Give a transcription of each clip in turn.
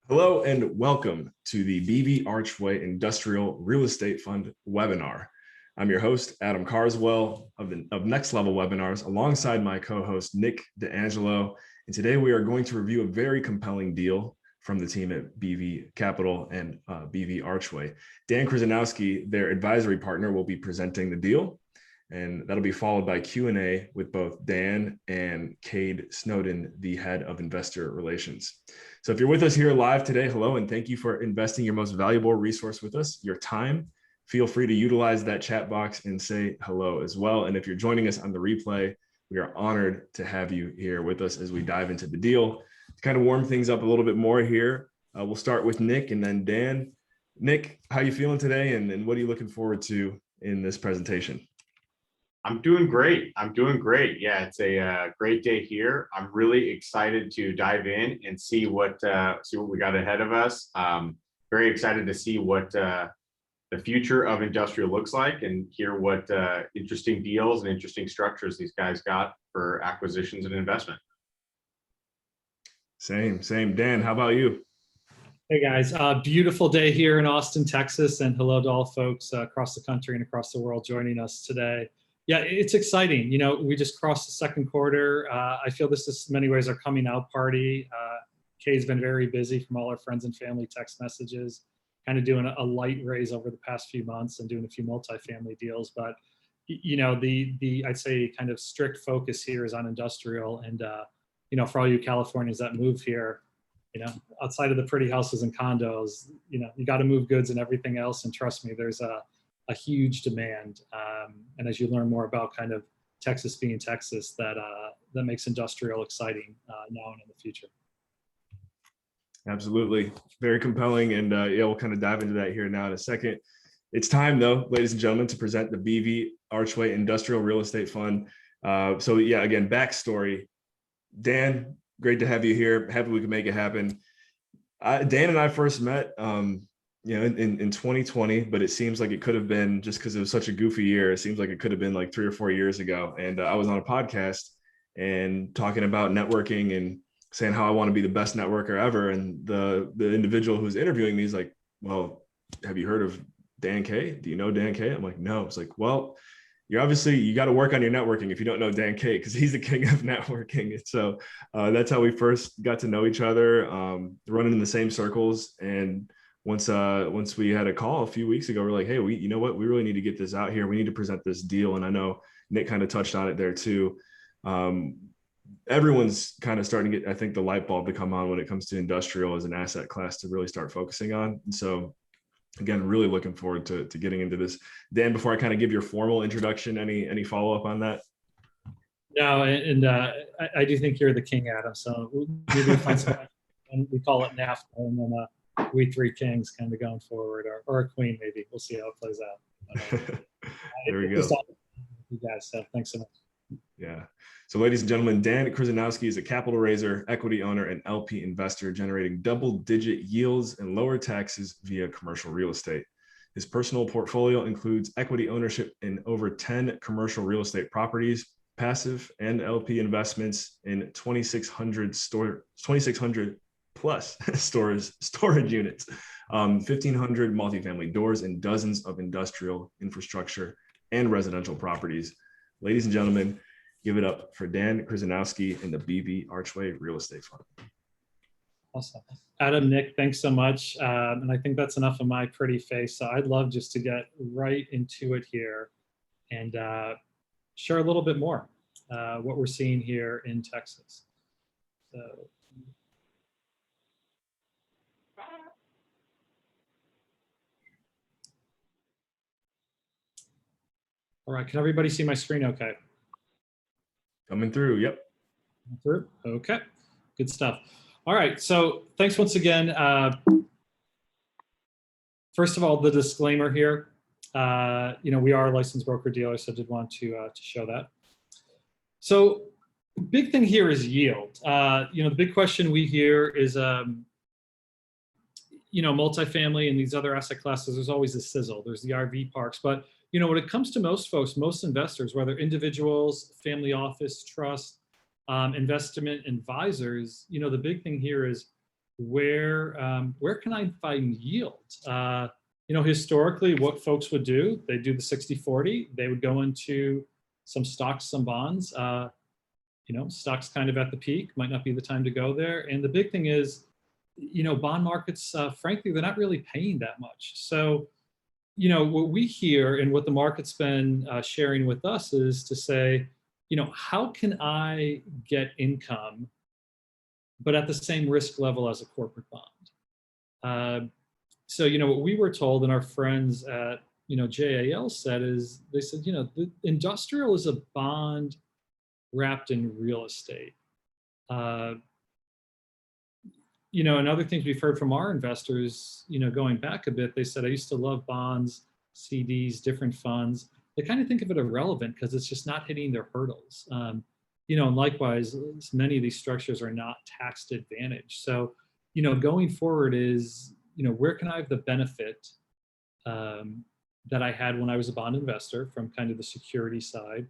Hello and welcome to the BV Archway Industrial Real Estate Fund webinar. I'm your host, Adam Carswell of Next Level Webinars, alongside my co-host, Nick D'Angelo. And today we are going to review a very compelling deal from the team at BV Capital and BV Archway. Dan Krzyzanowski, their advisory partner, will be presenting the deal. And that'll be followed by Q&A with both Dan and Cade Snowden, the head of investor relations. So if you're with us here live today, hello, and thank you for investing your most valuable resource with us, your time. Feel free to utilize that chat box and say hello as well. And if you're joining us on the replay, we are honored to have you here with us as we dive into the deal. To kind of warm things up a little bit more here, we'll start with Nick and then Dan. Nick, how you feeling today, and what are you looking forward to in this presentation? I'm doing great. Yeah, it's a great day here. I'm really excited to dive in and see what we got ahead of us. Very excited to see what the future of industrial looks like and hear what interesting deals and interesting structures these guys got for acquisitions and investment. Same. Dan, how about you? Hey guys, beautiful day here in Austin, Texas, and hello to all folks across the country and across the world joining us today. Yeah, it's exciting. You know, we just crossed the second quarter. I feel this is in many ways our coming out party. Kay's been very busy from all our friends and family text messages, kind of doing a light raise over the past few months and doing a few multifamily deals. But, you know, I'd say kind of strict focus here is on industrial. And, you know, for all you Californians that move here, you know, outside of the pretty houses and condos, you know, you got to move goods and everything else. And trust me, there's a huge demand. And as you learn more about kind of Texas being Texas, that makes industrial exciting now and in the future. Absolutely. Very compelling. And yeah, we'll kind of dive into that here now in a second. It's time though, ladies and gentlemen, to present the BV Archway Industrial Real Estate Fund. So yeah, again, backstory. Dan, great to have you here. Happy we can make it happen. Dan and I first met you know, in 2020, but it seems like it could have been, just because it was such a goofy year, it seems like it could have been like 3 or 4 years ago. And I was on a podcast and talking about networking and saying how I want to be the best networker ever. And the individual who's interviewing me is like, well, have you heard of Dan K? Do you know Dan K? I'm like, no. It's like, well, you got to work on your networking if you don't know Dan K, because he's the king of networking. And so that's how we first got to know each other, running in the same circles. And once we had a call a few weeks ago, we're like, hey, you know what? We really need to get this out here. We need to present this deal. And I know Nick kind of touched on it there too. Everyone's kind of starting to get, I think, the light bulb to come on when it comes to industrial as an asset class to really start focusing on. And so again, really looking forward to getting into this. Dan, before I kind of give your formal introduction, any follow-up on that? No, and I do think you're the king, Adam. So maybe we'll find some, and we call it NAFTA, and then we three kings kind of going forward, or a queen maybe. We'll see how it plays out. There we go. You guys, so thanks so much. Yeah. So ladies and gentlemen, Dan Krzyzanowski is a capital raiser, equity owner, and LP investor generating double-digit yields and lower taxes via commercial real estate. His personal portfolio includes equity ownership in over 10 commercial real estate properties, passive and LP investments in 2,600 plus storage units, 1,500 multifamily doors, and dozens of industrial infrastructure and residential properties. Ladies and gentlemen, give it up for Dan Krzyzanowski and the BV Archway Real Estate Fund. Awesome. Adam, Nick, thanks so much. And I think that's enough of my pretty face. So I'd love just to get right into it here and share a little bit more what we're seeing here in Texas. So. All right, can everybody see my screen okay? Coming through, yep. Through, okay, good stuff. All right, so thanks once again. First of all, the disclaimer here, you know, we are a licensed broker dealer, so I did want to show that. So big thing here is yield. You know, the big question we hear is, you know, multifamily and these other asset classes, there's always a sizzle. There's the RV parks, but you know, when it comes to most folks, most investors, whether individuals, family office, trust, investment advisors, you know, the big thing here is where can I find yield? Historically, what folks would do, they do the 60-40. They would go into some stocks, some bonds. Stocks kind of at the peak, might not be the time to go there. And the big thing is, bond markets, frankly, they're not really paying that much. So, what we hear and what the market's been sharing with us is to say, how can I get income, but at the same risk level as a corporate bond? So, what we were told, and our friends at, JAL said, is they said, the industrial is a bond wrapped in real estate. And other things we've heard from our investors, going back a bit, they said, I used to love bonds, CDs, different funds. They kind of think of it irrelevant because it's just not hitting their hurdles. And likewise, many of these structures are not tax advantaged. So, going forward is, where can I have the benefit that I had when I was a bond investor from kind of the security side?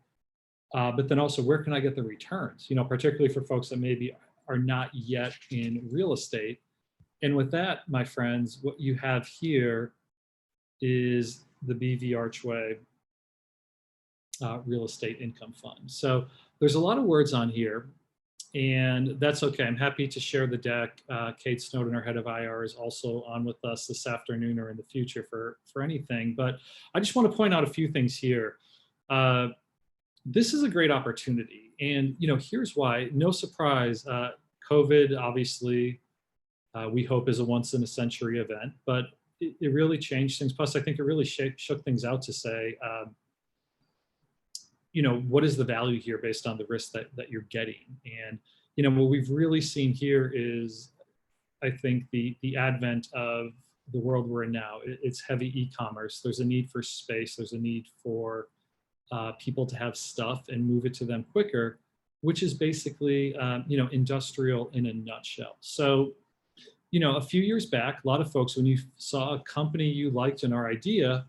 But then also, where can I get the returns? Particularly for folks that maybe are not yet in real estate. And with that, my friends, what you have here is the BV Archway Real Estate Income Fund. So there's a lot of words on here, and that's okay. I'm happy to share the deck. Kate Snowden, our head of IR, is also on with us this afternoon or in the future for anything. But I just want to point out a few things here. This is a great opportunity. And, here's why. No surprise, COVID, obviously, we hope is a once in a century event, but it really changed things. Plus, I think it really shook things out to say, what is the value here based on the risk that you're getting? And, what we've really seen here is, I think, the advent of the world we're in now. It's heavy e-commerce. There's a need for space. There's a need for people to have stuff and move it to them quicker, which is basically, industrial in a nutshell. So, a few years back, a lot of folks, when you saw a company you liked in our idea,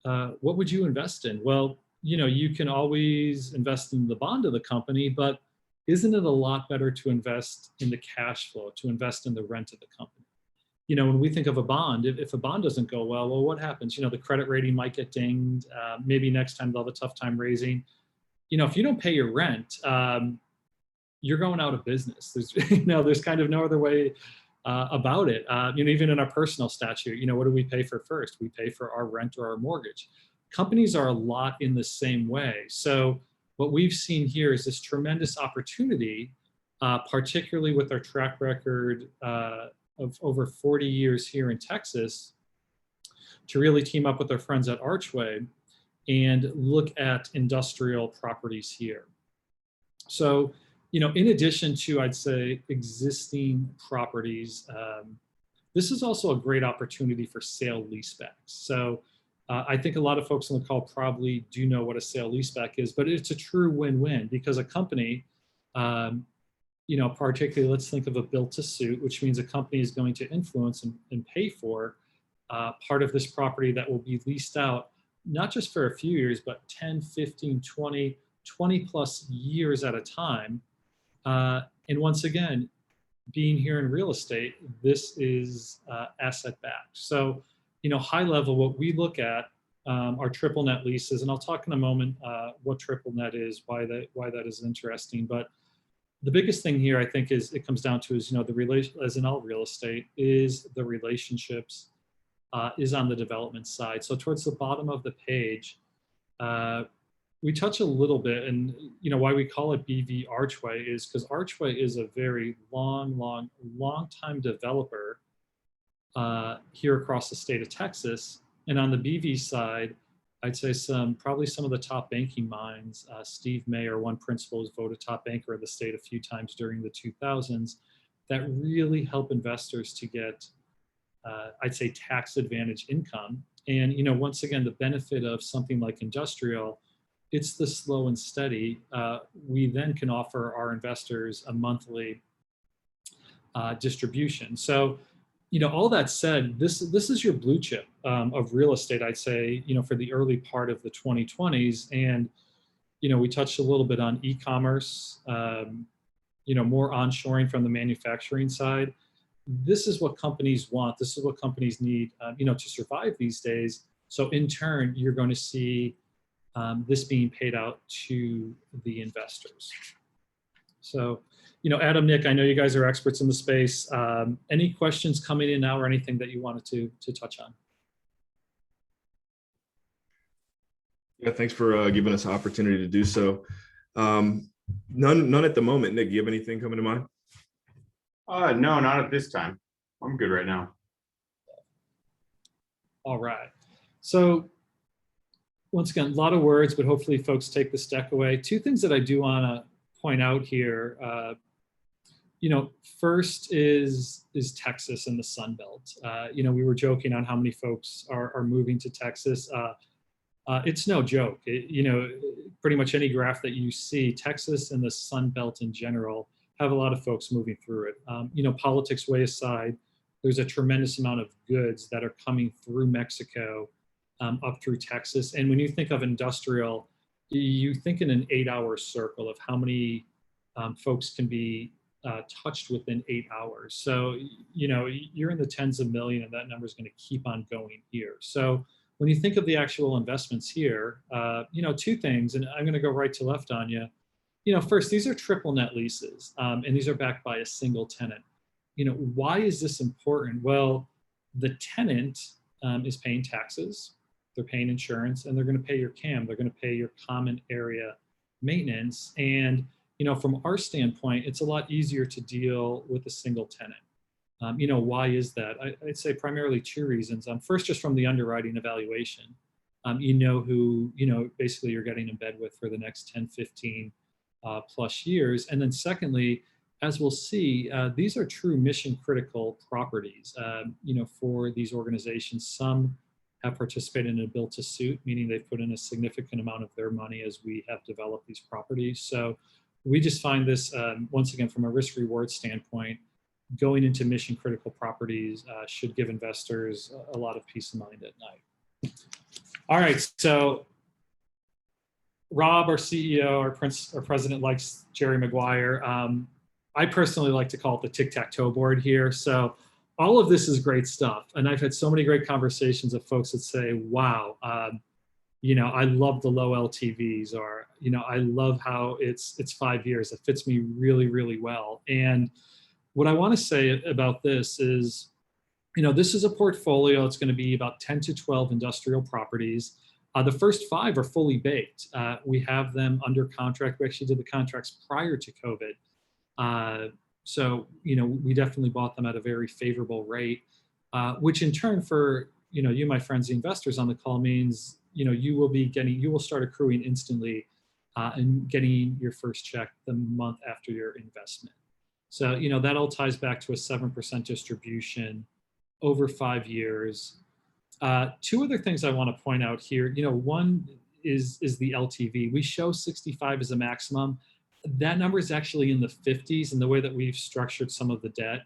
what would you invest in? Well, you can always invest in the bond of the company, but isn't it a lot better to invest in the cash flow, to invest in the rent of the company? When we think of a bond, if a bond doesn't go well, what happens? The credit rating might get dinged. Maybe next time they'll have a tough time raising. If you don't pay your rent, you're going out of business. There's kind of no other way about it. Even in our personal statute, what do we pay for first? We pay for our rent or our mortgage. Companies are a lot in the same way. So what we've seen here is this tremendous opportunity, particularly with our track record of over 40 years here in Texas, to really team up with our friends at Archway and look at industrial properties here. So, in addition to, I'd say, existing properties, this is also a great opportunity for sale leasebacks. So I think a lot of folks on the call probably do know what a sale leaseback is, but it's a true win-win because a company, particularly, let's think of a built to suit, which means a company is going to influence and pay for part of this property that will be leased out, not just for a few years, but 10, 15, 20 plus years at a time. And once again, being here in real estate, this is asset backed. So, high level, what we look at are triple net leases, and I'll talk in a moment what triple net is, why that is interesting. But the biggest thing here, I think, is it comes down to is, the relation, as in all real estate, is the relationships is on the development side. So towards the bottom of the page, we touch a little bit, and why we call it BV Archway is because Archway is a very long time developer here across the state of Texas. And on the BV side, I'd say probably some of the top banking minds. Steve Mayer, one principal, was voted top banker of the state a few times during the 2000s, that really help investors to get, I'd say, tax advantage income. And once again, the benefit of something like industrial, it's the slow and steady. We then can offer our investors a monthly distribution. So, all that said, this is your blue chip of real estate, I'd say, for the early part of the 2020s. And, we touched a little bit on e-commerce, more onshoring from the manufacturing side. this is what companies want. This is what companies need, to survive these days. So in turn, you're going to see this being paid out to the investors. So, Adam, Nick, I know you guys are experts in the space. Any questions coming in now or anything that you wanted to touch on? Yeah, thanks for giving us the opportunity to do so. None at the moment. Nick, do you have anything coming to mind? No, not at this time. I'm good right now. All right. So once again, a lot of words, but hopefully folks take this deck away. Two things that I do want to point out here. First is Texas and the Sun Belt. We were joking on how many folks are moving to Texas. It's no joke. Pretty much any graph that you see, Texas and the Sun Belt in general have a lot of folks moving through it. Politics way aside, there's a tremendous amount of goods that are coming through Mexico up through Texas. And when you think of industrial, you think in an 8-hour circle of how many folks can be touched within 8 hours. So, you're in the tens of millions, and that number is going to keep on going here. So when you think of the actual investments here, two things, and I'm going to go right to left on you. First, these are triple net leases, and these are backed by a single tenant. Why is this important? Well, the tenant is paying taxes, they're paying insurance, and they're going to pay your CAM. They're going to pay your common area maintenance. And, from our standpoint, it's a lot easier to deal with a single tenant. Why is that? I'd say primarily two reasons. First, just from the underwriting evaluation, who, basically you're getting in bed with for the next 10, 15 plus years. And then secondly, as we'll see, these are true mission critical properties, for these organizations. Some have participated in a build to suit, meaning they've put in a significant amount of their money as we have developed these properties. So we just find this, once again, from a risk reward standpoint, going into mission critical properties should give investors a lot of peace of mind at night. All right, so Rob, our CEO, our president, likes Jerry Maguire. I personally like to call it the tic-tac-toe board here. So all of this is great stuff. And I've had so many great conversations of folks that say, wow, I love the low LTVs, or, I love how it's 5 years. It fits me really, really well. And what I want to say about this is, this is a portfolio. It's going to be about 10 to 12 industrial properties. The first 5 are fully baked. We have them under contract. We actually did the contracts prior to COVID. So, we definitely bought them at a very favorable rate, which in turn for, you, my friends, the investors on the call means, you will start accruing instantly and getting your first check the month after your investment. So, that all ties back to a 7% distribution over 5 years. Two other things I want to point out here. One is the LTV. We show 65 as a maximum. That number is actually in the 50s, and the way that we've structured some of the debt,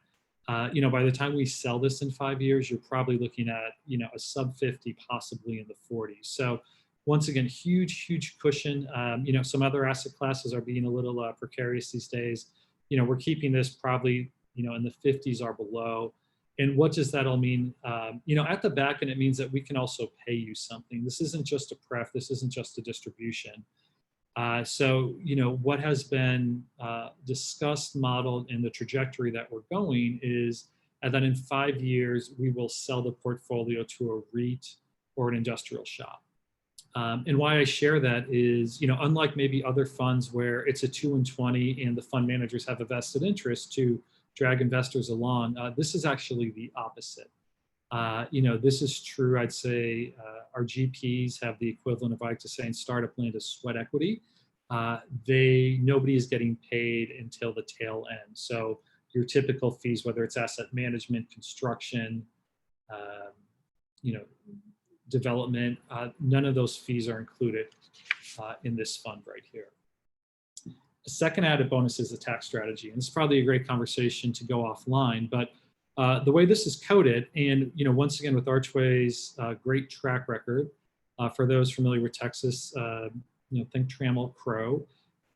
by the time we sell this in 5 years, you're probably looking at, a sub 50, possibly in the 40s. So once again, huge cushion. Some other asset classes are being a little precarious these days. We're keeping this probably, in the 50s or below. And what does that all mean? At the back end, it means that we can also pay you something. This isn't just a pref. This isn't just a distribution. So, what has been discussed, modeled, and the trajectory that we're going is that in 5 years, we will sell the portfolio to a REIT or an industrial shop. And why I share that is, unlike maybe other funds where it's a 2 and 20 and the fund managers have a vested interest to drag investors along, this is actually the opposite. This is true. I'd say our GPs have the equivalent of, I like to say in startup land, of sweat equity. Nobody is getting paid until the tail end. So your typical fees, whether it's asset management, construction, development, none of those fees are included in this fund right here. The second added bonus is the tax strategy. And this is probably a great conversation to go offline, but the way this is coded, and once again with Archway's great track record, for those familiar with Texas, think Trammell Crow,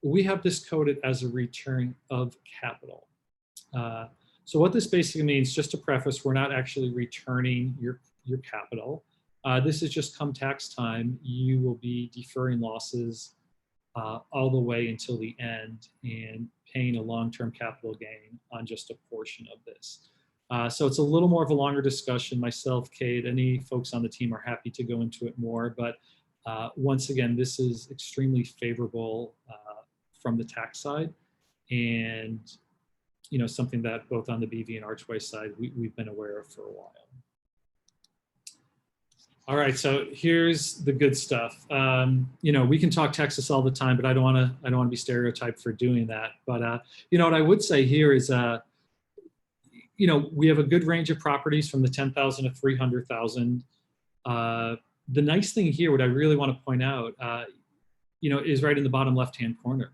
we have this coded as a return of capital. So what this basically means, just to preface, we're not actually returning your capital. This is just come tax time, you will be deferring losses all the way until the end and paying a long-term capital gain on just a portion of this. So it's a little more of a longer discussion. Myself, Kate, any folks on the team are happy to go into it more, but once again, this is extremely favorable from the tax side, and something that both on the BV and Archway side we've been aware of for a while. All right, so here's the good stuff. We can talk Texas all the time, but I don't want to be stereotyped for doing that. But what I would say here is, we have a good range of properties from the 10,000 to 300,000. The nice thing here, what I really want to point out, is right in the bottom left-hand corner.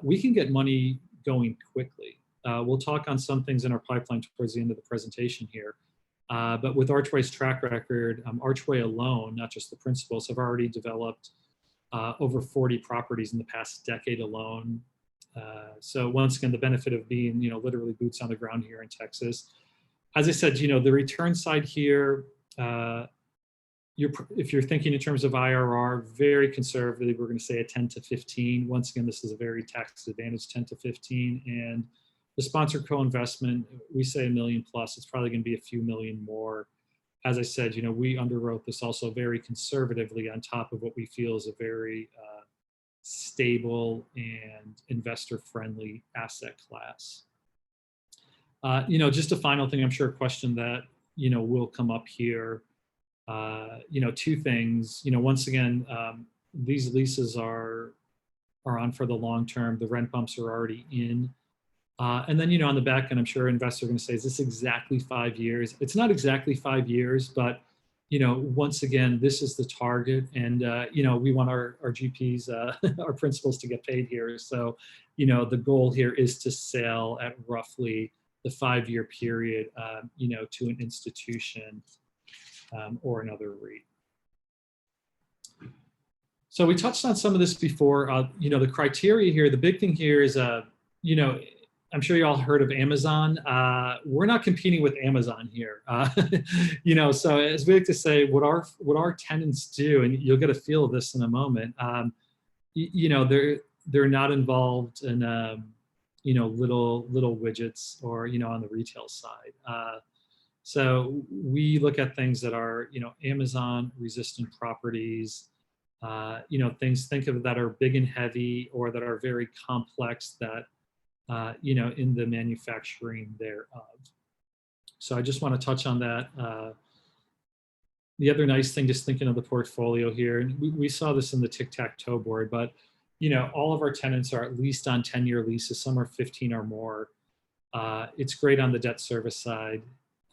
We can get money going quickly. We'll talk on some things in our pipeline towards the end of the presentation here. But with Archway's track record, Archway alone, not just the principals, have already developed over 40 properties in the past decade alone. So once again, the benefit of being, literally boots on the ground here in Texas. As I said, the return side here, if you're thinking in terms of IRR, very conservative, we're going to say a 10 to 15. Once again, this is a very tax advantage, 10 to 15. And the sponsor co-investment, we say $1 million plus, it's probably going to be a few million more. As I said, we underwrote this also very conservatively on top of what we feel is a very stable and investor-friendly asset class. Just a final thing, I'm sure a question that, will come up here. Two things, once again, these leases are on for the long term. The rent bumps are already in. And then, on the back end, I'm sure investors are going to say, is this exactly 5 years? It's not exactly 5 years, but, once again, this is the target. And, we want our GPs, our principals to get paid here. So, the goal here is to sell at roughly the 5-year period, to an institution or another REIT. So we touched on some of this before. The criteria here, the big thing here is, I'm sure you all heard of Amazon. We're not competing with Amazon here. So as we like to say, what our tenants do, and you'll get a feel of this in a moment, they're not involved in, little widgets or, on the retail side. So we look at things that are, Amazon resistant properties, think of that are big and heavy or that are very complex that, in the manufacturing thereof. So I just want to touch on that. The other nice thing, just thinking of the portfolio here, and we saw this in the tic-tac-toe board, but, all of our tenants are at least on 10-year leases, some are 15 or more. It's great on the debt service side.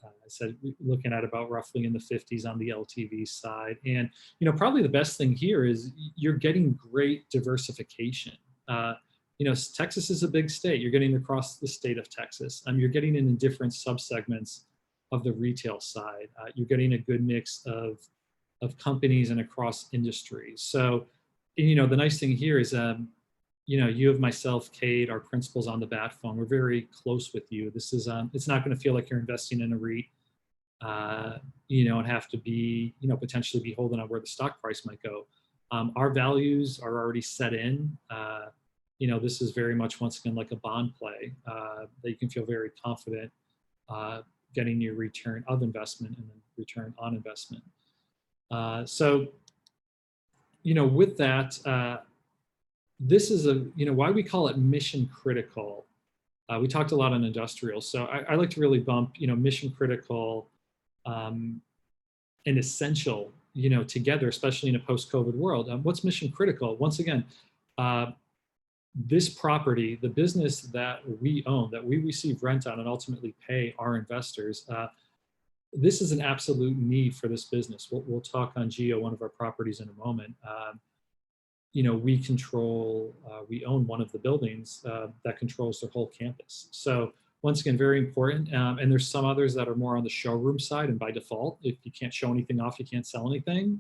I said, looking at about roughly in the 50s on the LTV side. And, probably the best thing here is you're getting great diversification. Texas is a big state. You're getting across the state of Texas. You're getting in different subsegments of the retail side. You're getting a good mix of companies and across industries. So, the nice thing here is, you have myself, Kate, our principals on the bat phone. We're very close with you. This is, it's not going to feel like you're investing in a REIT, and have to be, potentially be holding on where the stock price might go. Our values are already set in. This is very much, once again, like a bond play that you can feel very confident getting your return of investment and then return on investment. So, with that, this is why we call it mission critical. We talked a lot on industrial, so I like to really bump, mission critical and essential, together, especially in a post-COVID world. What's mission critical? Once again, this property, the business that we own, that we receive rent on and ultimately pay our investors, this is an absolute need for this business. We'll talk on Geo, one of our properties, in a moment. We own one of the buildings that controls their whole campus. So once again, very important. And there's some others that are more on the showroom side, and by default, if you can't show anything off, you can't sell anything.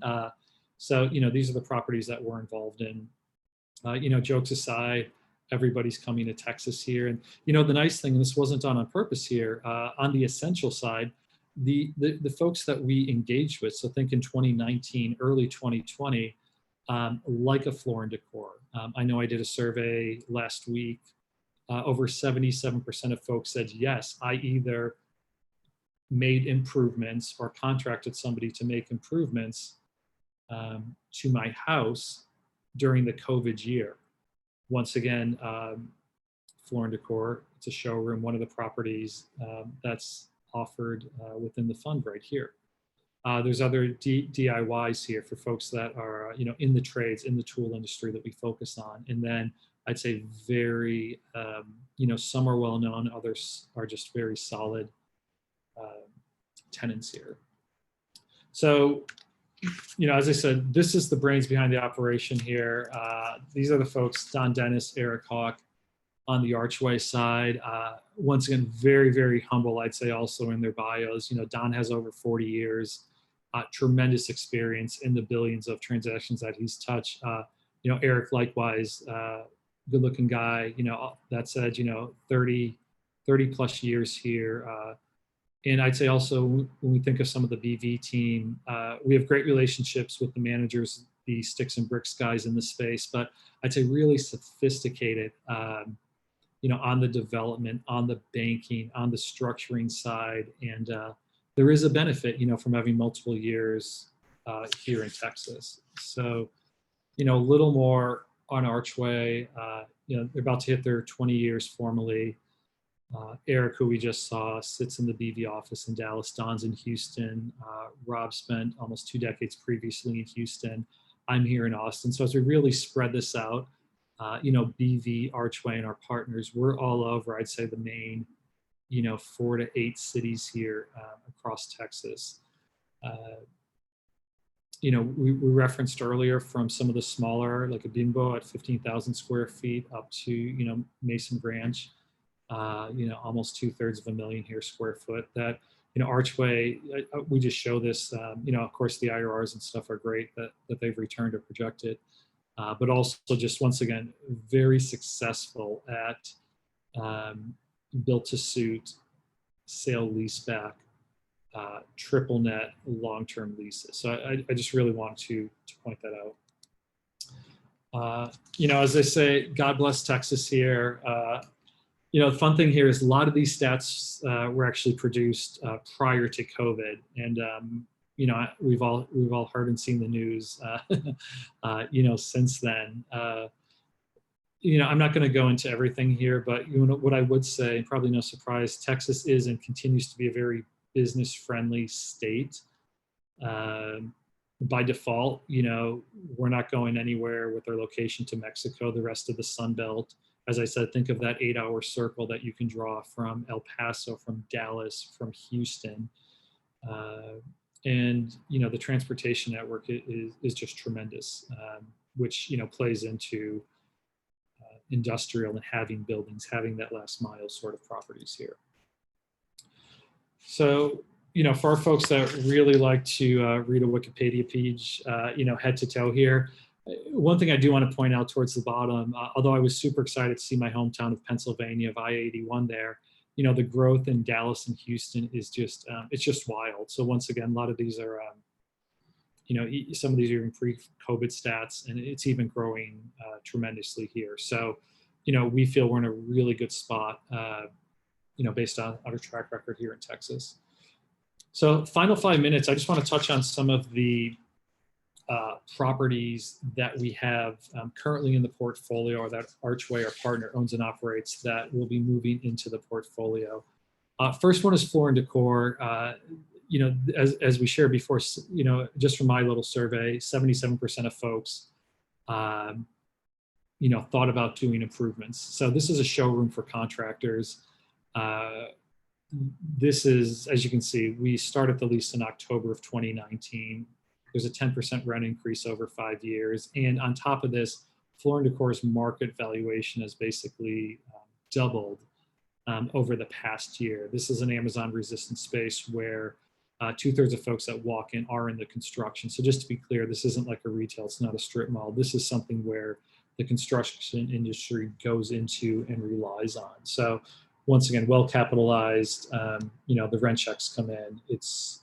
So, these are the properties that we're involved in. Jokes aside, everybody's coming to Texas here. And, you know, the nice thing, and this wasn't done on purpose here, on the essential side, the folks that we engaged with, so think in 2019, early 2020, like a Floor and Decor. I know I did a survey last week. Over 77% of folks said, yes, I either made improvements or contracted somebody to make improvements to my house during the COVID year. Once again, Floor and Decor, it's a showroom, one of the properties that's offered within the fund right here. There's other DIYs here for folks that are, you know, in the trades, in the tool industry that we focus on. And then I'd say very, you know, some are well known, others are just very solid tenants here. So, you know, as I said, this is the brains behind the operation here. These are the folks, Don Dennis, Eric Hawk on the Archway side. Once again, very, very humble, I'd say also in their bios. You know, Don has over 40 years, tremendous experience in the billions of transactions that he's touched. You know, Eric, likewise, good looking guy, you know, that said, you know, 30 plus years here. And I'd say also when we think of some of the BV team, we have great relationships with the managers, the sticks and bricks guys in the space, but I'd say really sophisticated, you know, on the development, on the banking, on the structuring side. And there is a benefit, you know, from having multiple years here in Texas. So, you know, a little more on Archway, you know, they're about to hit their 20 years formally. Eric, who we just saw, sits in the BV office in Dallas. Don's in Houston. Rob spent almost 2 decades previously in Houston. I'm here in Austin. So as we really spread this out, you know, BV, Archway, and our partners, we're all over, I'd say, the main, you know, 4 to 8 cities here across Texas. You know, we referenced earlier from some of the smaller, like a Bimbo at 15,000 square feet up to, you know, Mason Branch. You know, almost 2/3 of a million here square foot. That, you know, Archway, we just show this, you know, of course the IRRs and stuff are great that they've returned or projected, but also just once again, very successful at built to suit, sale leaseback, triple net long-term leases. So I just really want to point that out. You know, as I say, God bless Texas here. You know, the fun thing here is a lot of these stats were actually produced prior to COVID, and you know, we've all heard and seen the news, you know, since then. You know, I'm not going to go into everything here, but you know what I would say, and probably no surprise, Texas is and continues to be a very business-friendly state. By default, you know, we're not going anywhere with our location to Mexico, the rest of the Sun Belt. As I said, think of that 8-hour circle that you can draw from El Paso, from Dallas, from Houston. And, you know, the transportation network is just tremendous, which, you know, plays into industrial and having buildings, having that last mile sort of properties here. So, you know, for our folks that really like to read a Wikipedia page, you know, head to toe here, one thing I do want to point out towards the bottom, although I was super excited to see my hometown of Pennsylvania, of I-81 there, you know, the growth in Dallas and Houston is just, it's just wild. So once again, a lot of these are, you know, some of these are in pre-COVID stats, and it's even growing tremendously here. So, you know, we feel we're in a really good spot, you know, based on our track record here in Texas. So final 5 minutes, I just want to touch on some of the properties that we have currently in the portfolio, or that Archway, our partner, owns and operates, that will be moving into the portfolio. First one is Floor and Decor. You know, as we shared before, you know, just from my little survey, 77% of folks, you know, thought about doing improvements. So this is a showroom for contractors. This is, as you can see, we started the lease in October of 2019. There's a 10% rent increase over 5 years. And on top of this, Floor and Decor's market valuation has basically doubled over the past year. This is an Amazon resistant space where 2/3 of folks that walk in are in the construction. So just to be clear, this isn't like a retail, it's not a strip mall. This is something where the construction industry goes into and relies on. So once again, well capitalized, the rent checks come in. It's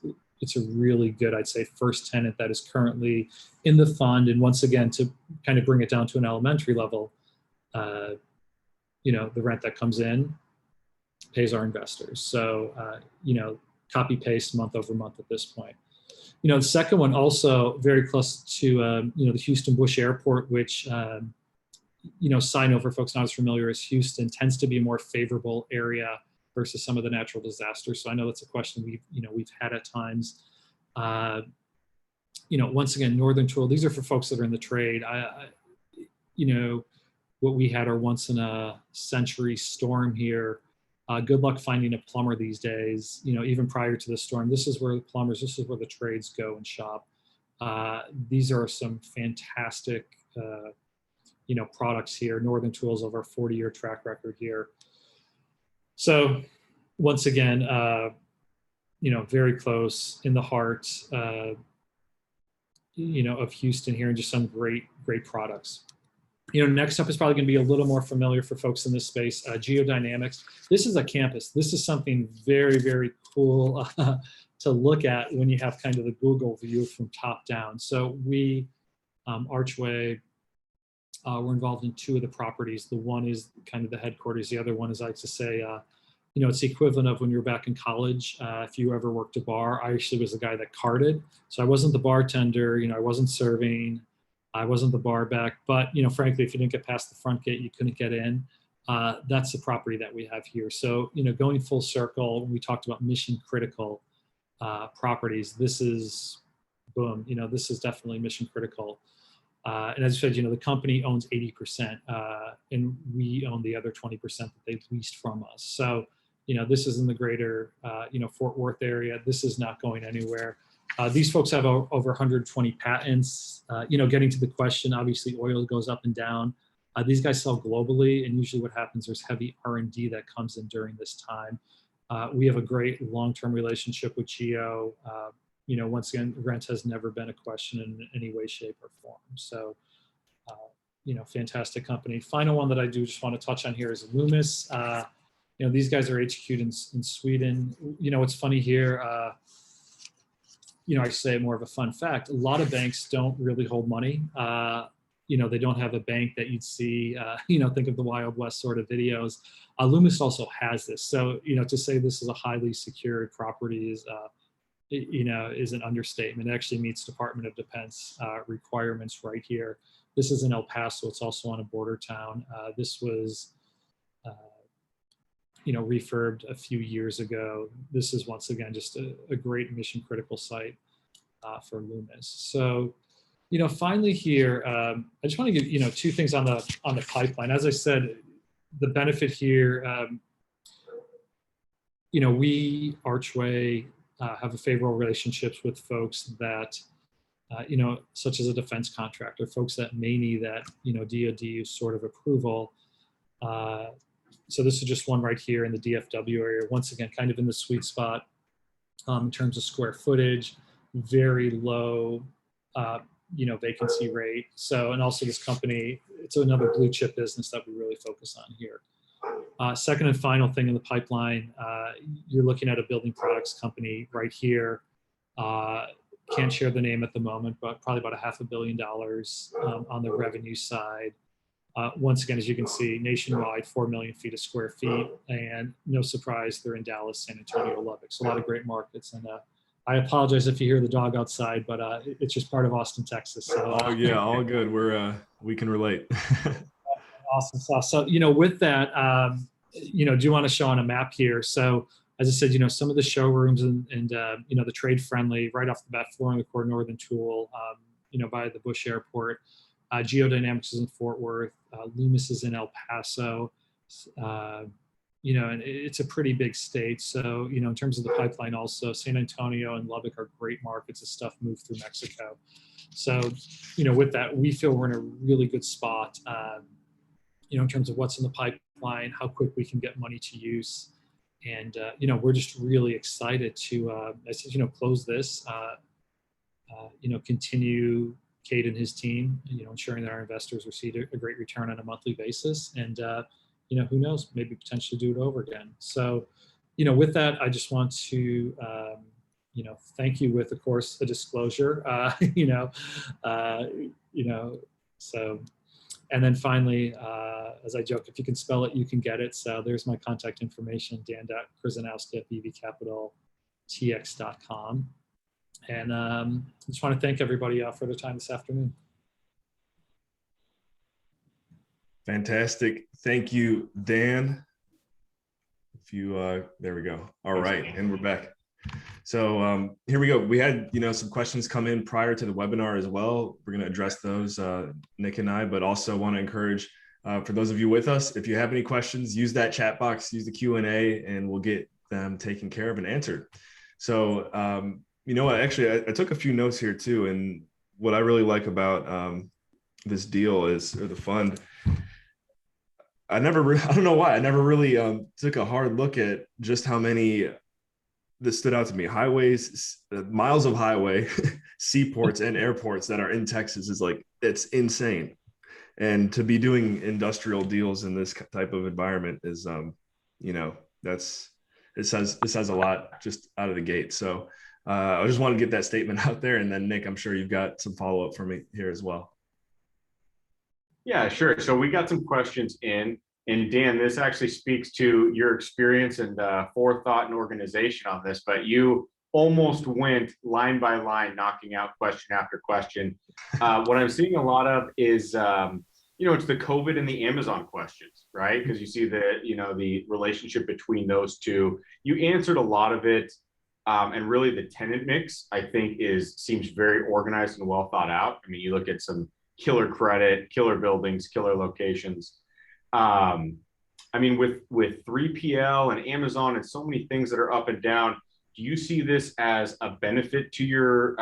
a really good, I'd say, first tenant that is currently in the fund. And once again, to kind of bring it down to an elementary level, the rent that comes in pays our investors. So, copy paste month over month at this point. The second one also very close to, the Houston Bush Airport, which, side note for folks not as familiar as Houston, tends to be a more favorable area versus some of the natural disasters. So I know that's a question we've had at times. Once again, Northern Tool, these are for folks that are in the trade. What we had our once in a century storm here. Good luck finding a plumber these days. Even prior to the storm, this is where the trades go and shop. These are some fantastic, products here. Northern Tools over a 40-year track record here. So once again, very close in the heart, of Houston here, and just some great products. Next up is probably going to be a little more familiar for folks in this space, geodynamics. This is a campus. This is something very, very cool to look at when you have kind of the Google view from top down. So we, Archway, we're involved in two of the properties. The one is kind of the headquarters. The other one is, I like to say, it's the equivalent of when you were back in college. If you ever worked a bar, I actually was the guy that carded. So I wasn't the bartender, I wasn't serving. I wasn't the bar back, but frankly, if you didn't get past the front gate, you couldn't get in. That's the property that we have here. So, going full circle, when we talked about mission critical properties, this is, boom, this is definitely mission critical. And as I said, the company owns 80%, and we own the other 20% that they've leased from us. So, this is in the greater, Fort Worth area. This is not going anywhere. These folks have over 120 patents. Getting to the question, obviously oil goes up and down. These guys sell globally, and usually what happens, there's heavy R&D that comes in during this time. We have a great long-term relationship with Geo. Once again, rent has never been a question in any way, shape, or form. So, fantastic company. Final one that I do just want to touch on here is Loomis. These guys are HQ'd in Sweden. What's funny here, I say more of a fun fact. A lot of banks don't really hold money. They don't have a bank that you'd see, think of the Wild West sort of videos. Loomis also has this. So, to say this is a highly secured property is an understatement. It actually meets Department of Defense requirements right here. This is in El Paso. It's also on a border town. This was, refurbed a few years ago. This is once again just a great mission critical site for Loomis. So, finally here, I just want to give two things on the pipeline. As I said, the benefit here, we Archway have a favorable relationships with folks that, such as a defense contractor, folks that may need that, DoD sort of approval. So this is just one right here in the DFW area. Once again, kind of in the sweet spot in terms of square footage, very low, vacancy rate. So, and also this company, it's another blue chip business that we really focus on here. Second and final thing in the pipeline, you're looking at a building products company right here. Can't share the name at the moment, but probably about $500 million on the revenue side. Once again, as you can see, nationwide, 4 million feet of square feet, and no surprise, they're in Dallas, San Antonio, Lubbock. So a lot of great markets. And I apologize if you hear the dog outside, but it's just part of Austin, Texas. So, oh yeah, all good. We can relate. Awesome stuff. So, with that, do want to show on a map here. So as I said, some of the showrooms and the trade friendly right off the bat, flooring the core Northern Tool, by the Bush Airport. Geodynamics is in Fort Worth. Loomis is in El Paso. And it's a pretty big state. So, in terms of the pipeline also, San Antonio and Lubbock are great markets as stuff moves through Mexico. So, with that, we feel we're in a really good spot, in terms of what's in the pipeline, how quick we can get money to use. And, we're just really excited to, close this, continue Cade and his team, ensuring that our investors receive a great return on a monthly basis. And, who knows, maybe potentially do it over again. So, with that, I just want to, thank you with, of course, a disclosure, so, and then finally, as I joke, if you can spell it, you can get it. So there's my contact information, dan.krzyzanowski@bvcapitaltx.com. And I just want to thank everybody for their time this afternoon. Fantastic. Thank you, Dan. There we go. All right, and we're back. So here we go. We had, some questions come in prior to the webinar as well. We're going to address those, Nick and I, but also want to encourage for those of you with us, if you have any questions, use that chat box, use the Q&A, and we'll get them taken care of and answered. So, actually, I took a few notes here too. And what I really like about this deal or the fund, I don't know why, I never really took a hard look at just how many this stood out to me. Highways, miles of highway, seaports and airports that are in Texas it's insane. And to be doing industrial deals in this type of environment is, it says a lot just out of the gate. So I just want to get that statement out there. And then Nick, I'm sure you've got some follow-up for me here as well. Yeah, sure. So we got some questions in. And Dan, this actually speaks to your experience and forethought and organization on this, but you almost went line by line, knocking out question after question. What I'm seeing a lot of is, it's the COVID and the Amazon questions, right? Because you see the relationship between those two. You answered a lot of it. And really the tenant mix, I think, seems very organized and well thought out. I mean, you look at some killer credit, killer buildings, killer locations. I mean, with 3PL and Amazon and so many things that are up and down, do you see this as a benefit to your,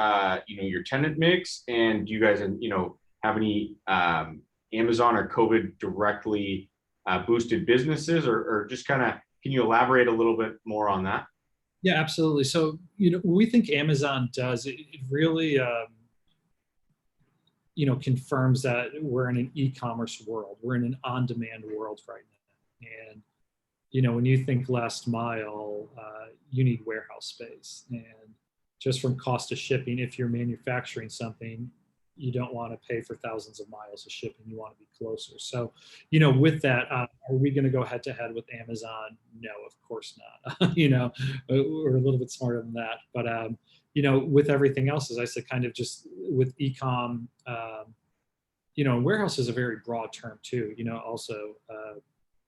your tenant mix? And do you guys, have any Amazon or COVID directly boosted businesses, or just kind of, can you elaborate a little bit more on that? Yeah, absolutely. So, we think Amazon does, it really, confirms that we're in an e-commerce world. We're in an on-demand world right now. And, when you think last mile, you need warehouse space. And just from cost of shipping, if you're manufacturing something, you don't want to pay for thousands of miles of shipping. You want to be closer. So, with that, are we going to go head to head with Amazon? No, of course not. We're a little bit smarter than that. But, with everything else, as I said, kind of just with e-com, warehouse is a very broad term too, also,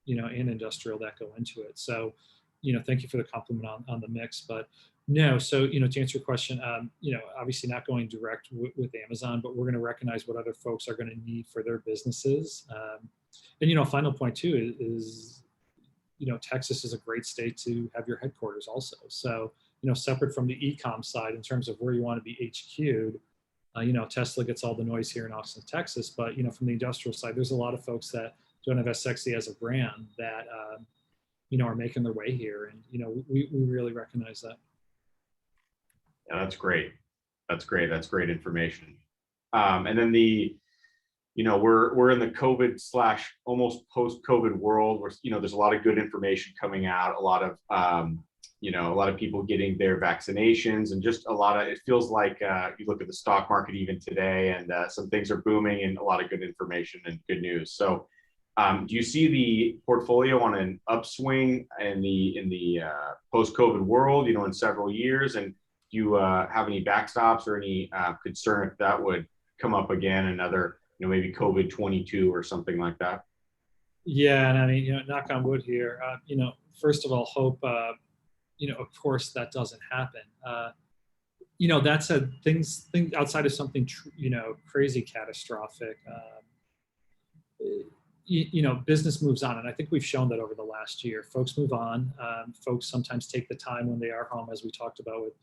and industrial that go into it. So, thank you for the compliment on the mix, but no. So, to answer your question, obviously not going direct with Amazon, but we're going to recognize what other folks are going to need for their businesses. And, final point too is, Texas is a great state to have your headquarters also. So, separate from the e-com side in terms of where you want to be HQ'd, Tesla gets all the noise here in Austin, Texas, but, from the industrial side, there's a lot of folks that don't have as sexy as a brand that, are making their way here. And, we really recognize that. Yeah, that's great. That's great. That's great information. And then we're in the COVID / almost post-COVID world where, there's a lot of good information coming out, a lot of, a lot of people getting their vaccinations, and just it feels like you look at the stock market even today, and some things are booming and a lot of good information and good news. So do you see the portfolio on an upswing in the post-COVID world, in several years? And do you have any backstops or any concern if that would come up again, another, maybe COVID 22 or something like that? Yeah, and I mean, knock on wood here. First of all, hope, of course, that doesn't happen. That said, things outside of something, crazy catastrophic, business moves on. And I think we've shown that over the last year. Folks move on. Folks sometimes take the time when they are home, as we talked about with,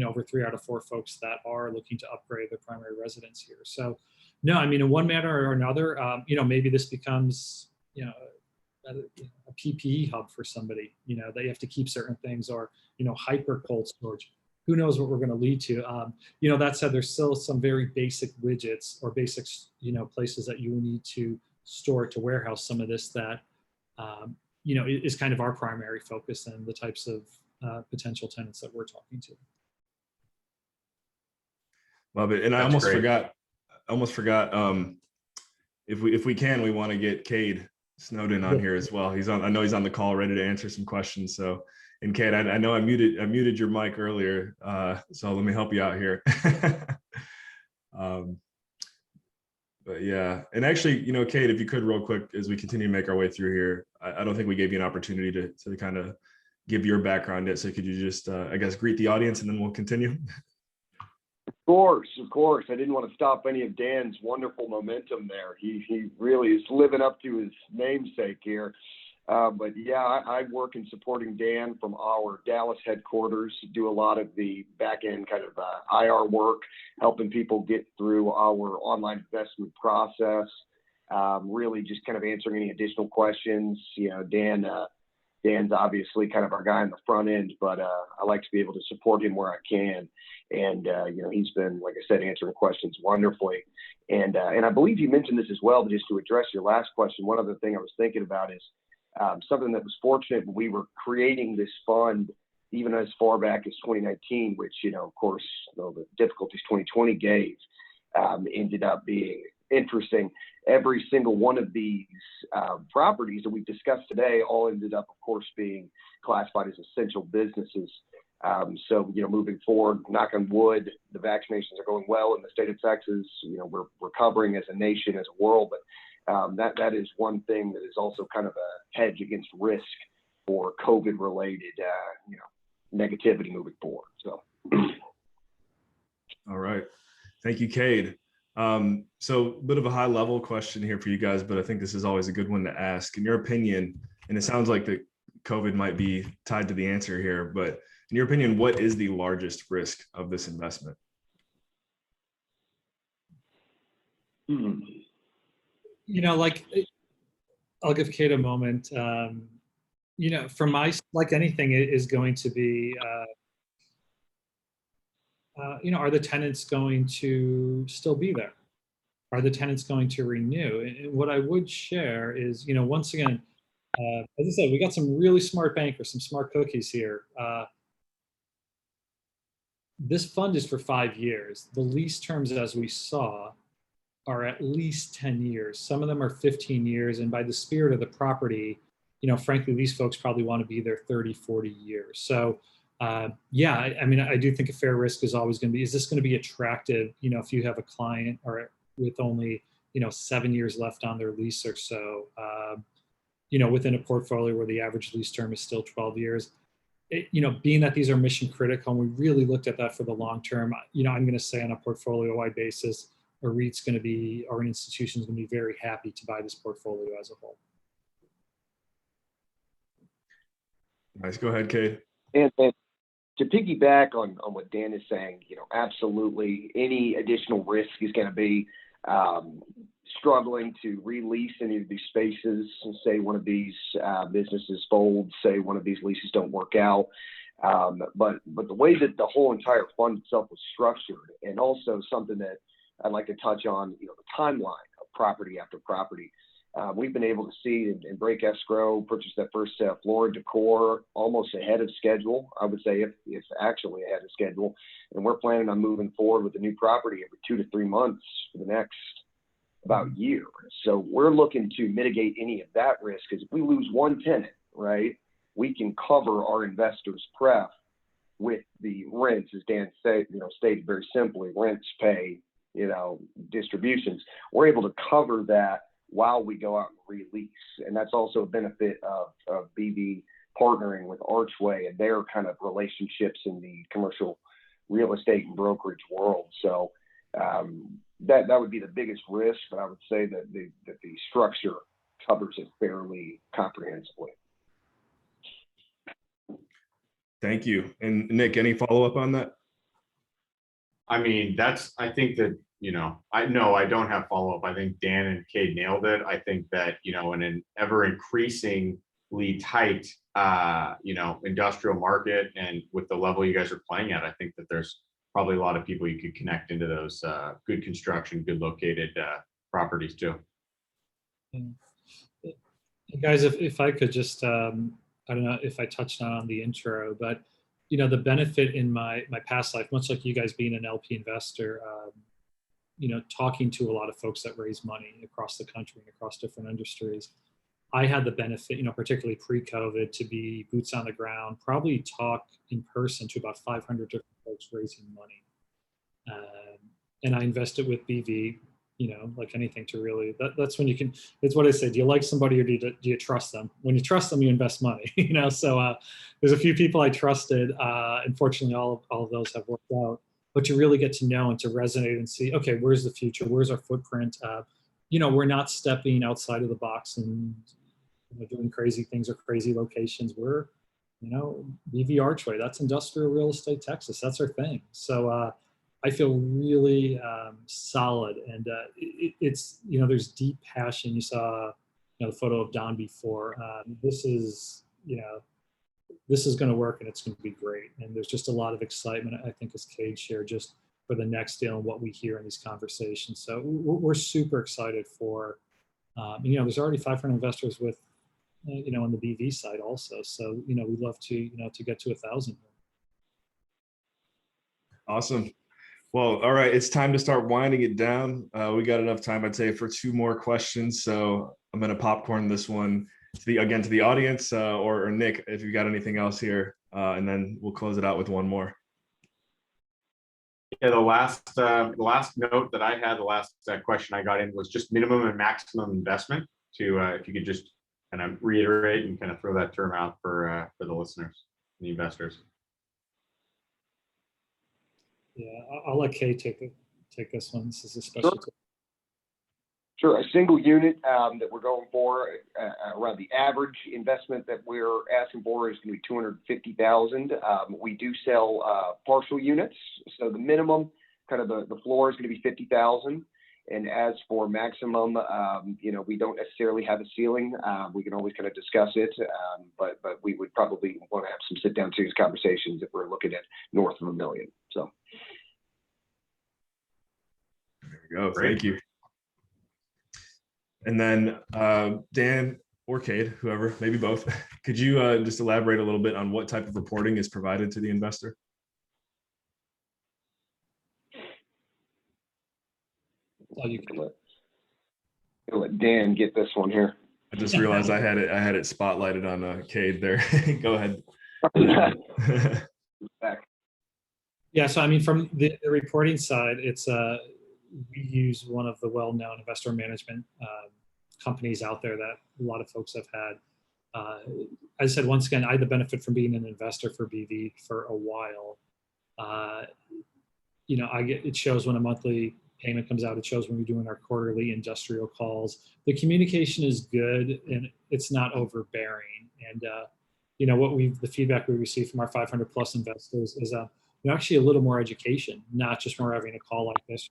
over 3 out of 4 folks that are looking to upgrade their primary residence here. So, no, I mean, in one manner or another, maybe this becomes, a PPE hub for somebody, that you have to keep certain things, or, hyper cold storage. who knows what we're going to lead to. That said, there's still some very basic widgets or basic, places that you need to store to warehouse some of this that, is kind of our primary focus and the types of potential tenants that we're talking to. Love it. And I That's almost great. forgot. If we can, we want to get Cade Snowden on here as well. I know he's on the call, ready to answer some questions. So, and Cade, I know I muted your mic earlier, so let me help you out here. But yeah, and actually, Cade, if you could real quick, as we continue to make our way through here, I don't think we gave you an opportunity to kind of give your background yet. So could you just, I guess, greet the audience and then we'll continue? Of course. I didn't want to stop any of Dan's wonderful momentum there. He really is living up to his namesake here. But yeah, I work in supporting Dan from our Dallas headquarters, do a lot of the back end kind of IR work, helping people get through our online investment process. Really just kind of answering any additional questions. Dan's obviously kind of our guy on the front end, but I like to be able to support him where I can. And, he's been, like I said, answering questions wonderfully. And I believe you mentioned this as well, but just to address your last question, one other thing I was thinking about is something that was fortunate when we were creating this fund, even as far back as 2019, which, of course, the difficulties 2020 gave, ended up being interesting. Every single one of these properties that we've discussed today all ended up, of course, being classified as essential businesses. So, moving forward, knock on wood, the vaccinations are going well in the state of Texas. We're recovering as a nation, as a world, but that is one thing that is also kind of a hedge against risk for COVID-related, negativity moving forward. So, All right, thank you, Cade. So a bit of a high level question here for you guys, but I think this is always a good one to ask. In your opinion, and it sounds like that COVID might be tied to the answer here, but in your opinion, what is the largest risk of this investment? I'll give Kate a moment. For like anything, it is going to be, are the tenants going to still be there? Are the tenants going to renew? And what I would share is, once again, as I said, we got some really smart bankers, some smart cookies here. This fund is for 5 years. The lease terms, as we saw, are at least 10 years. Some of them are 15 years. And by the spirit of the property, frankly, these folks probably want to be there 30, 40 years. So I do think a fair risk is always going to be, is this going to be attractive? If you have a client or with only, 7 years left on their lease or so, within a portfolio where the average lease term is still 12 years, being that these are mission critical, and we really looked at that for the long term, I'm going to say on a portfolio wide basis, a REIT's going to be, or an institution is going to be very happy to buy this portfolio as a whole. Nice. Go ahead, Cade. And to piggyback on what Dan is saying, absolutely any additional risk is going to be struggling to release any of these spaces. Say one of these businesses folds, say one of these leases don't work out. But the way that the whole entire fund itself was structured, and also something that I'd like to touch on, the timeline of property after property. We've been able to see and break escrow, purchase that first floor decor almost ahead of schedule. I would say if actually ahead of schedule. And we're planning on moving forward with the new property every 2 to 3 months for the next about year. So we're looking to mitigate any of that risk, because if we lose one tenant, right, we can cover our investors' pref with the rents, as Dan said, stated very simply, rents pay, distributions. We're able to cover that while we go out and release. And that's also a benefit of BV partnering with Archway and their kind of relationships in the commercial real estate and brokerage world. So that would be the biggest risk, but I would say that the structure covers it fairly comprehensively. Thank you. And Nick, any follow-up on that? I think that, I don't have follow-up. I think Dan and Cade nailed it. I think that, in an ever increasingly tight industrial market, and with the level you guys are playing at, I think that there's probably a lot of people you could connect into those good construction, good located properties too. Guys, if I could just, I don't know if I touched on the intro, but the benefit in my past life, much like you guys being an LP investor, talking to a lot of folks that raise money across the country and across different industries, I had the benefit, particularly pre-COVID, to be boots on the ground, probably talk in person to about 500 different folks raising money. And I invested with BV, like anything to really, that's when you can, it's what I say, do you like somebody or do you trust them? When you trust them, you invest money, so there's a few people I trusted. Unfortunately, all of those have worked out, but to really get to know and to resonate and see, okay, where's the future? Where's our footprint? We're not stepping outside of the box and doing crazy things or crazy locations. We're, BV Archway, that's industrial real estate Texas. That's our thing. So I feel really solid, and it's there's deep passion. You saw the photo of Don before. This is going to work, and it's going to be great. And there's just a lot of excitement, I think, as Cade shared, just for the next deal and what we hear in these conversations. So we're super excited for. There's already 500 investors with, on the BV side also. So we'd love to to get to 1,000. Awesome. Well, all right, it's time to start winding it down. We got enough time, I'd say, for 2 more questions. So I'm going to popcorn this one to the audience, or Nick, if you got anything else here, and then we'll close it out with one more. Yeah, the last note that I had, the last question I got in was just minimum and maximum investment. If you could just kind of reiterate and kind of throw that term out for the listeners, the investors. Yeah, I'll let Kay take this one. This is a special. Sure. A single unit that we're going for, around the average investment that we're asking for is going to be $250,000. We do sell partial units, so the minimum, kind of the floor, is going to be $50,000. And as for maximum, we don't necessarily have a ceiling. We can always kind of discuss it, but we would probably want to have some sit-down serious conversations if we're looking at north of $1 million. So. There we go. Thank you. And then Dan or Cade, whoever, maybe both, could you just elaborate a little bit on what type of reporting is provided to the investor? Oh, you can let Dan get this one here. I just realized I had it spotlighted on Cade there. Go ahead. Yeah, so I mean, from the reporting side, it's we use one of the well-known investor management companies out there that a lot of folks have had. As I said, once again, I had the benefit from being an investor for BV for a while. It shows when a monthly payment comes out. It shows when we're doing our quarterly industrial calls. The communication is good and it's not overbearing. And the feedback we receive from our 500 plus investors is actually a little more education, not just when we're having a call like this,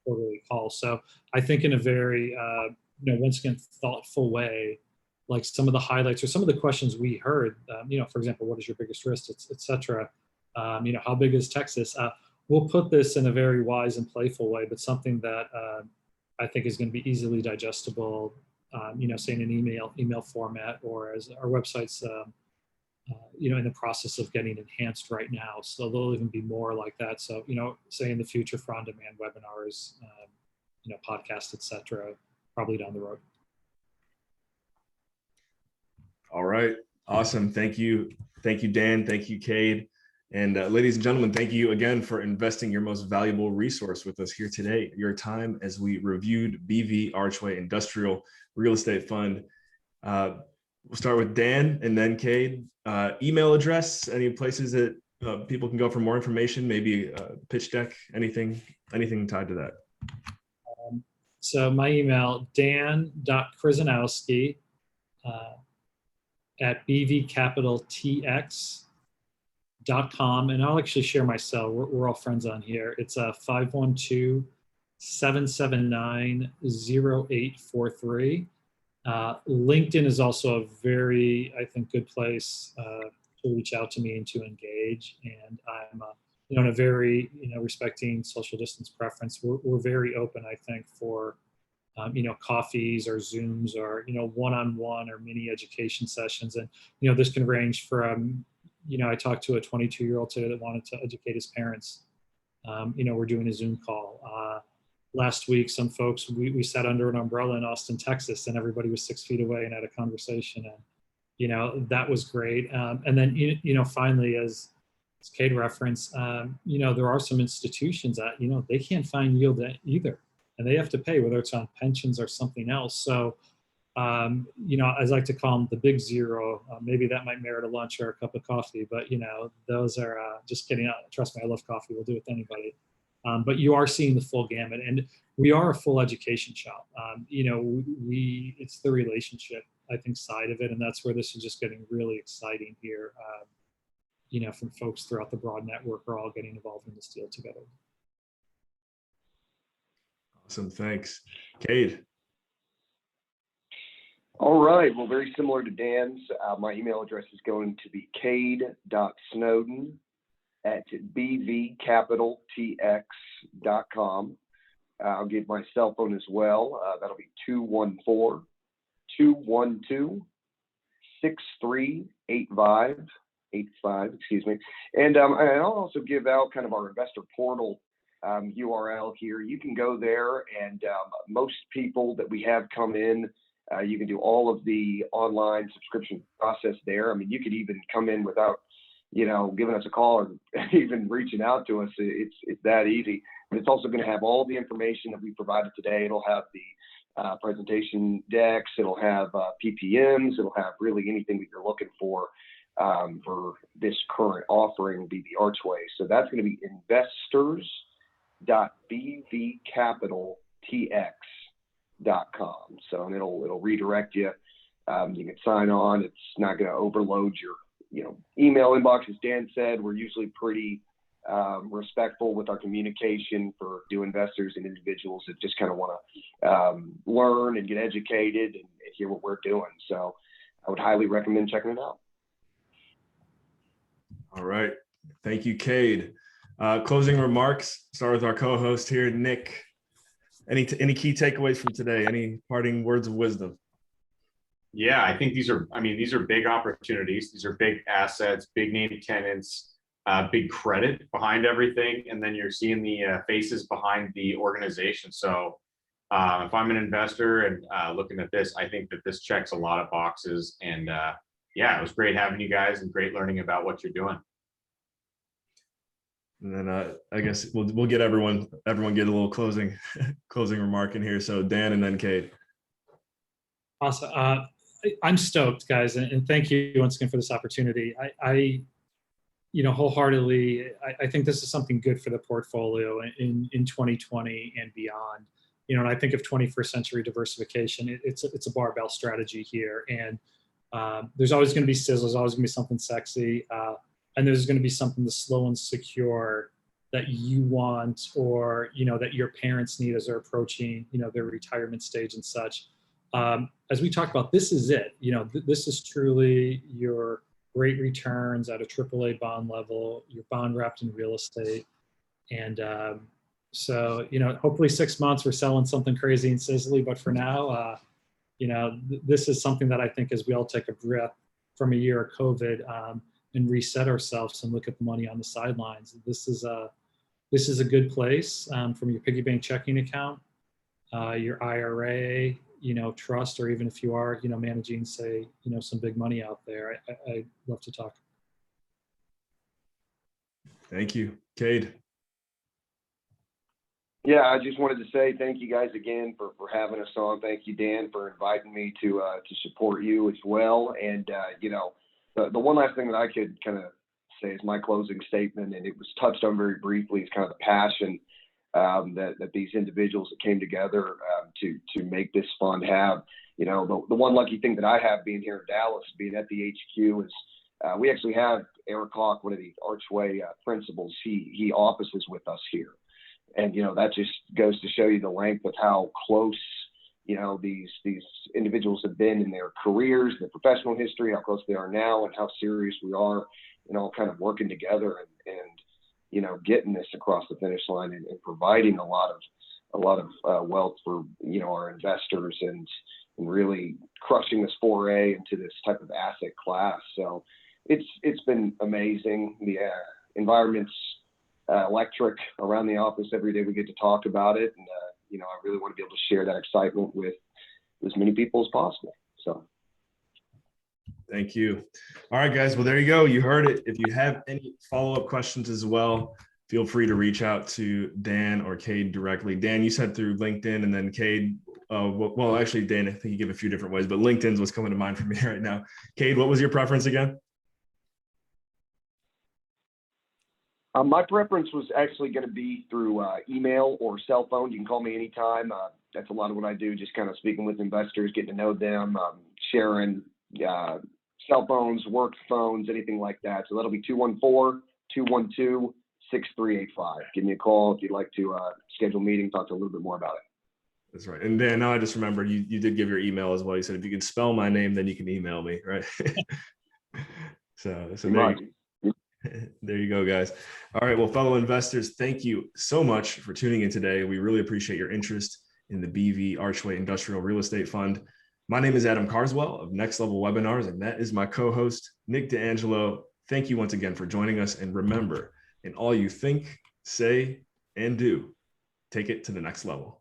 quarterly call. So I think in a very once again thoughtful way, like some of the highlights or some of the questions we heard, for example, what is your biggest risk, et cetera. How big is Texas? We'll put this in a very wise and playful way, but something that I think is going to be easily digestible, say in an email format, or as our website's, in the process of getting enhanced right now. So there'll even be more like that. So, say in the future for on-demand webinars, podcasts, et cetera, probably down the road. All right. Awesome. Thank you. Thank you, Dan. Thank you, Cade. And ladies and gentlemen, thank you again for investing your most valuable resource with us here today, your time, as we reviewed BV Archway Industrial Real Estate Fund. We'll start with Dan and then Cade. Email address, any places that people can go for more information, maybe pitch deck, anything tied to that. So my email, dan.krizanowski at bvcapitaltx.com, and I'll actually share my cell. We're all friends on here. It's 512-779-0843. LinkedIn is also a very, I think, good place to reach out to me and to engage. And I'm, in a very, respecting social distance preference, we're very open, I think, for, coffees or Zooms or, one-on-one or mini education sessions. And, this can range from, I talked to a 22-year-old today that wanted to educate his parents. We're doing a Zoom call. Last week, some folks, we sat under an umbrella in Austin, Texas, and everybody was 6 feet away and had a conversation. And, that was great. And then, finally, as Cade referenced, there are some institutions that, they can't find yield either, and they have to pay, whether it's on pensions or something else. So, I like to call them the big zero. Maybe that might merit a lunch or a cup of coffee, but, those are just kidding. Trust me, I love coffee. We'll do it with anybody. But you are seeing the full gamut, and we are a full education shop. It's the relationship, I think, side of it, and that's where this is just getting really exciting here. From folks throughout the broad network are all getting involved in this deal together. Awesome, thanks. Cade. All right, well, very similar to Dan's. My email address is going to be cade.snowden@bvcapitaltx.com. I'll give my cell phone as well. That'll be 214-212-6385, excuse me. And I'll also give out kind of our investor portal URL here. You can go there, and most people that we have come in, you can do all of the online subscription process there. I mean, you could even come in without, giving us a call or even reaching out to us. It's that easy. But it's also going to have all the information that we provided today. It'll have the presentation decks. It'll have PPMs. It'll have really anything that you're looking for this current offering, BV Archway. So that's going to be investors.bvcapitaltx.com. So and it'll redirect you. You can sign on. It's not going to overload your email inbox. As Dan said, we're usually pretty respectful with our communication for new investors and individuals that just kind of want to learn and get educated and hear what we're doing. So I would highly recommend checking it out. All right, thank you, Cade. Closing remarks. Start with our co-host here, Nick. Any key takeaways from today? Any parting words of wisdom? Yeah, I think these are big opportunities. These are big assets, big name tenants, big credit behind everything. And then you're seeing the faces behind the organization. So if I'm an investor and looking at this, I think that this checks a lot of boxes. And yeah, it was great having you guys and great learning about what you're doing. And then I guess we'll get everyone get a little closing remark in here. So Dan and then Cade. Awesome. I'm stoked, guys, and thank you once again for this opportunity. I wholeheartedly, I think this is something good for the portfolio in 2020 and beyond. And I think of 21st century diversification, it's a barbell strategy here. And there's always going to be sizzles, always going to be something sexy. And there's going to be something the slow and secure that you want, or, that your parents need as they're approaching, their retirement stage and such. As we talked about, this is it. This is truly your great returns at a AAA bond level, your bond wrapped in real estate. And so, hopefully 6 months we're selling something crazy and sizzly, but for now, this is something that I think as we all take a breath from a year of COVID and reset ourselves and look at the money on the sidelines, this is a good place from your piggy bank checking account, your IRA, trust, or even if you are, managing, say, some big money out there. I'd love to talk. Thank you. Cade. Yeah, I just wanted to say thank you guys again for having us on. Thank you, Dan, for inviting me to support you as well. And, the one last thing that I could kind of say is my closing statement, and it was touched on very briefly, is kind of the passion that these individuals that came together to make this fund have. The one lucky thing that I have being here in Dallas, being at the HQ, is we actually have Eric Hawk, one of the Archway principals. He offices with us here. And, that just goes to show you the length of how close, these individuals have been in their careers, their professional history, how close they are now, and how serious we are, all kind of working together and getting this across the finish line and providing a lot of wealth for our investors and really crushing this foray into this type of asset class. So it's been amazing. The environment's electric around the office. Every day we get to talk about it, and I really want to be able to share that excitement with as many people as possible. So thank you. All right, guys. Well, there you go. You heard it. If you have any follow-up questions as well, feel free to reach out to Dan or Cade directly. Dan, you said through LinkedIn, and then Cade, well, actually, Dan, I think you give a few different ways, but LinkedIn's what's coming to mind for me right now. Cade, what was your preference again? My preference was actually going to be through email or cell phone. You can call me anytime. That's a lot of what I do, just kind of speaking with investors, getting to know them, sharing cell phones, work phones, anything like that. So that'll be 214-212-6385. Give me a call if you'd like to schedule a meeting, talk to a little bit more about it. That's right. And Dan, now I just remembered you did give your email as well. You said if you could spell my name, then you can email me, right? so there you go, guys. All right. Well, fellow investors, thank you so much for tuning in today. We really appreciate your interest in the BV Archway Industrial Real Estate Fund. My name is Adam Carswell of Next Level Webinars, and that is my co-host, Nick D'Angelo. Thank you once again for joining us. And remember, in all you think, say, and do, take it to the next level.